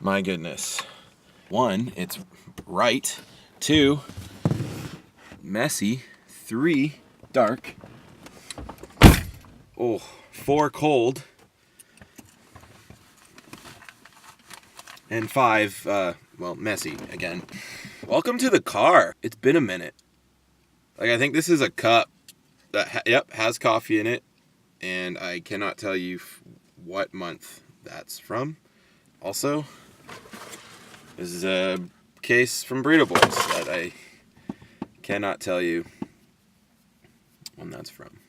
My goodness. 1, it's right. 2, messy. 3, dark. 4, cold. And 5, messy again. Welcome to the car. It's been a minute. I think this is a cup that has coffee in it, and I cannot tell you what month that's from. Also, this is a case from Burrito Boys that I cannot tell you when that's from.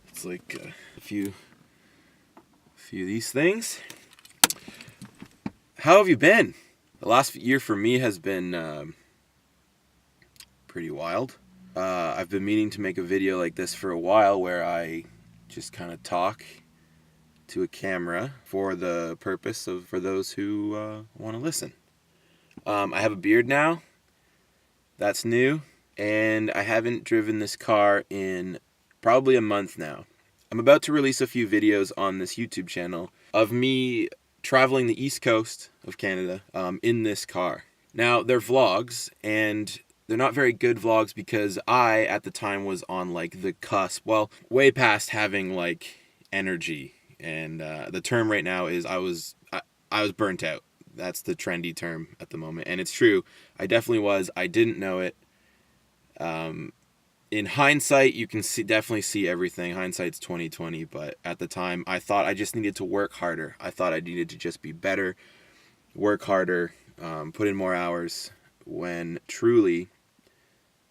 It's like a few of these things. How have you been? The last year for me has been pretty wild. I've been meaning to make a video like this for a while where I just kind of talk to a camera for the purpose of, for those who want to listen. I have a beard now. That's new. And I haven't driven this car in probably a month now. I'm about to release a few videos on this YouTube channel of me traveling the east coast of Canada in this car. Now, they're vlogs, and they're not very good vlogs because I, at the time, was on like the cusp, well, way past having like energy. And the term right now is I was burnt out. That's the trendy term at the moment. And it's true. I definitely was. I didn't know it. In hindsight, you can definitely see everything. Hindsight's 20/20, but at the time, I thought I just needed to work harder. I thought I needed to just be better, work harder, put in more hours, when truly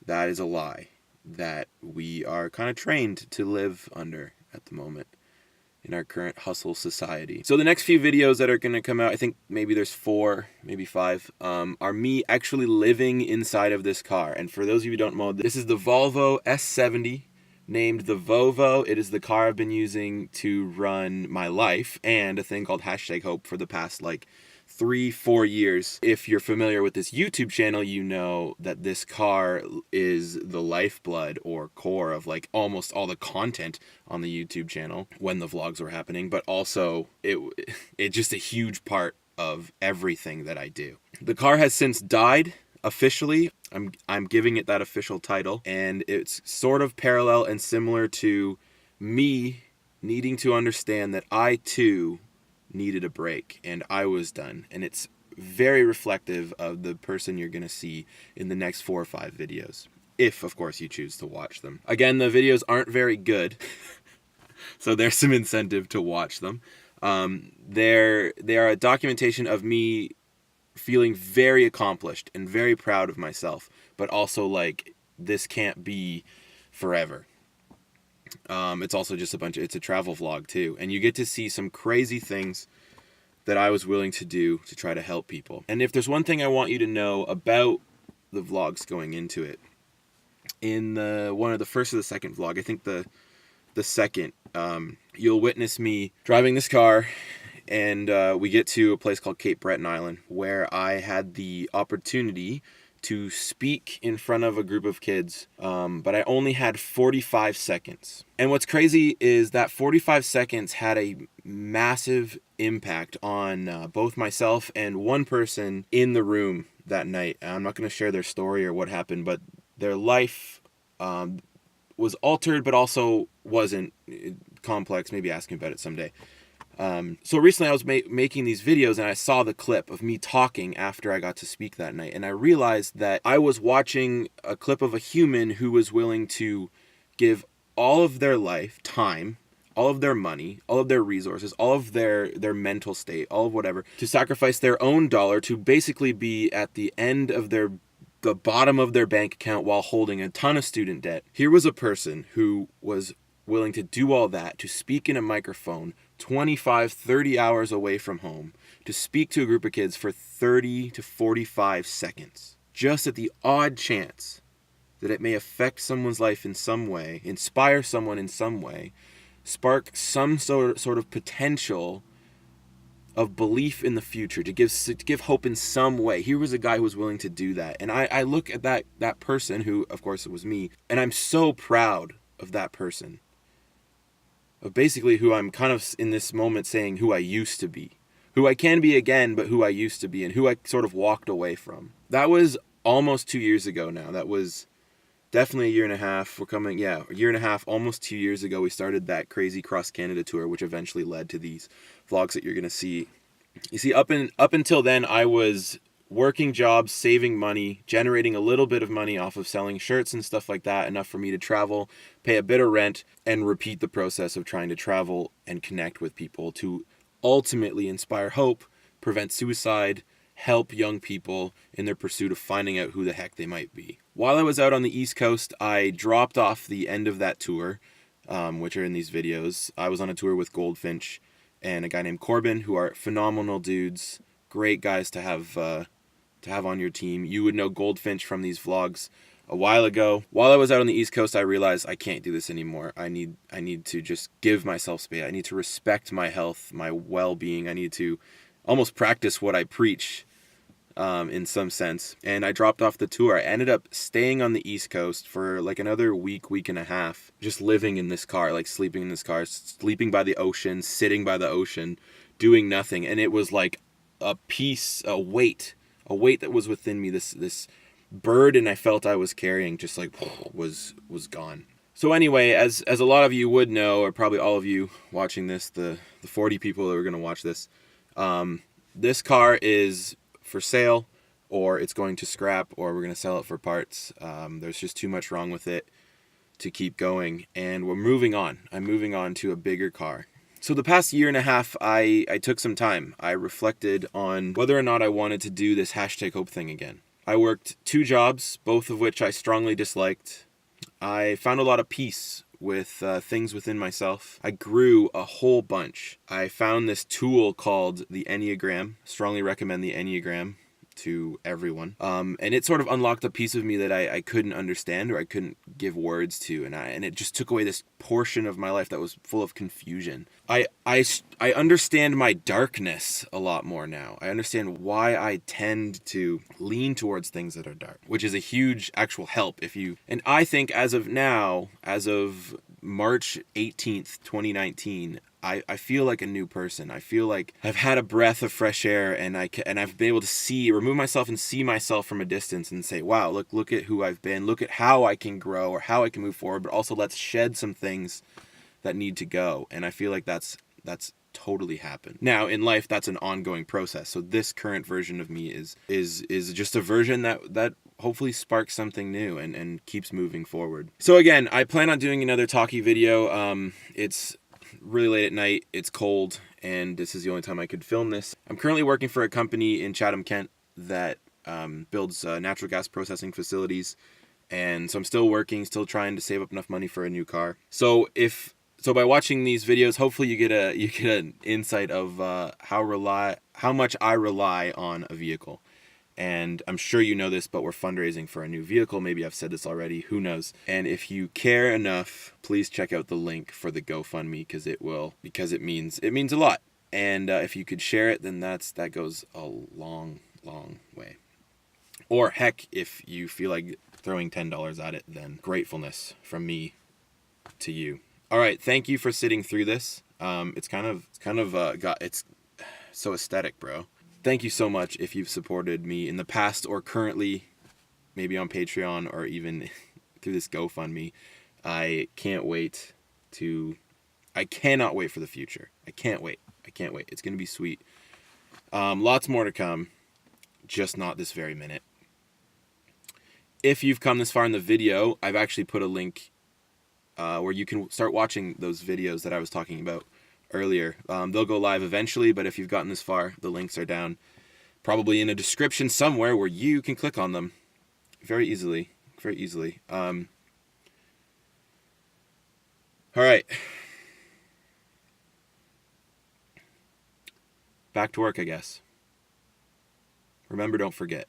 that is a lie that we are kind of trained to live under at the moment in our current hustle society. So the next few videos that are going to come out, I think maybe there's 4, maybe 5, are me actually living inside of this car. And for those of you who don't know, this is the Volvo S70, named the Vovo. It is the car I've been using to run my life and a thing called HashtagHope for the past like 3-4 years. If you're familiar with this YouTube channel, you know that this car is the lifeblood or core of like almost all the content on the YouTube channel when the vlogs were happening, but also it's just a huge part of everything that I do. The car has since died officially. I'm giving it that official title, and it's sort of parallel and similar to me needing to understand that I too needed a break, and I was done. And it's very reflective of the person you're going to see in the next 4 or 5 videos, if of course you choose to watch them. Again, the videos aren't very good, so there's some incentive to watch them. They are a documentation of me feeling very accomplished and very proud of myself, but also like this can't be forever. It's also just it's a travel vlog too. And you get to see some crazy things that I was willing to do to try to help people. And if there's one thing I want you to know about the vlogs going into it, in one of the first or the second vlog, I think the second, you'll witness me driving this car, and we get to a place called Cape Breton Island, where I had the opportunity to speak in front of a group of kids, but I only had 45 seconds. And what's crazy is that 45 seconds had a massive impact on both myself and one person in the room that night. I'm not going to share their story or what happened, but their life was altered, but also wasn't complex. Maybe ask me about it someday. So recently I was making these videos, and I saw the clip of me talking after I got to speak that night. And I realized that I was watching a clip of a human who was willing to give all of their life, time, all of their money, all of their resources, all of their mental state, all of whatever, to sacrifice their own dollar to basically be at the end of the bottom of their bank account while holding a ton of student debt. Here was a person who was willing to do all that, to speak in a microphone 25, 30 hours away from home, to speak to a group of kids for 30 to 45 seconds, just at the odd chance that it may affect someone's life in some way, inspire someone in some way, spark some sort of potential of belief in the future, to give hope in some way. Here was a guy who was willing to do that. And I look at that person, who, of course, it was me, and I'm so proud of that person. Of basically who I'm kind of in this moment saying who I used to be, who I can be again, but who I used to be and who I sort of walked away from. That was almost 2 years ago now. That was definitely a year and a half. A year and a half, almost 2 years ago, we started that crazy cross Canada tour, which eventually led to these vlogs that you're going to see. You see, up until then, I was working jobs, saving money, generating a little bit of money off of selling shirts and stuff like that, enough for me to travel, pay a bit of rent, and repeat the process of trying to travel and connect with people to ultimately inspire hope, prevent suicide, help young people in their pursuit of finding out who the heck they might be. While I was out on the East Coast, I dropped off the end of that tour, which are in these videos. I was on a tour with Goldfinch and a guy named Corbin, who are phenomenal dudes, great guys to have on your team. You would know Goldfinch from these vlogs a while ago. While I was out on the East Coast, I realized I can't do this anymore. I need to just give myself space. I need to respect my health, my well-being. I need to almost practice what I preach, in some sense. And I dropped off the tour. I ended up staying on the East Coast for like another week and a half, just living in this car, like sleeping in this car, sleeping by the ocean, sitting by the ocean, doing nothing. And it was like a weight that was within me, this burden I felt I was carrying, just like was gone. So anyway, as a lot of you would know, or probably all of you watching this, the 40 people that are going to watch this, this car is for sale, or it's going to scrap, or we're going to sell it for parts. There's just too much wrong with it to keep going, and we're moving on. I'm moving on to a bigger car. So the past year and a half, I took some time. I reflected on whether or not I wanted to do this #hope thing again. I worked 2 jobs, both of which I strongly disliked. I found a lot of peace with things within myself. I grew a whole bunch. I found this tool called the Enneagram. Strongly recommend the Enneagram to everyone. And it sort of unlocked a piece of me that I couldn't understand, or I couldn't give words to, and it just took away this portion of my life that was full of confusion. I understand my darkness a lot more now. I understand why I tend to lean towards things that are dark, which is a huge actual help and I think as of now, as of March 18th, 2019, I feel like a new person. I feel like I've had a breath of fresh air, and I've been able to remove myself and see myself from a distance and say, wow, look at who I've been. Look at how I can grow or how I can move forward, but also let's shed some things that need to go. And I feel like that's totally happened. Now, in life, that's an ongoing process. So this current version of me is just a version that hopefully sparks something new and keeps moving forward. So again, I plan on doing another talkie video. It's really late at night, it's cold, and this is the only time I could film this. I'm currently working for a company in Chatham, Kent that builds natural gas processing facilities, and so I'm still working, still trying to save up enough money for a new car. So by watching these videos, hopefully you get an insight of how much I rely on a vehicle. And I'm sure you know this, but we're fundraising for a new vehicle. Maybe I've said this already, who knows. And if you care enough, please check out the link for the GoFundMe, because it means a lot. And if you could share it, then that goes a long way. Or heck, if you feel like throwing $10 at it, then gratefulness from me to you. All right, thank you for sitting through this. It's so aesthetic, bro. Thank you so much if you've supported me in the past or currently, maybe on Patreon or even through this GoFundMe. I cannot wait for the future. I can't wait. It's going to be sweet. Lots more to come, just not this very minute. If you've come this far in the video, I've actually put a link where you can start watching those videos that I was talking about earlier. They'll go live eventually, but if you've gotten this far, the links are down, probably in a description somewhere where you can click on them very easily. All right. Back to work, I guess. Remember, don't forget.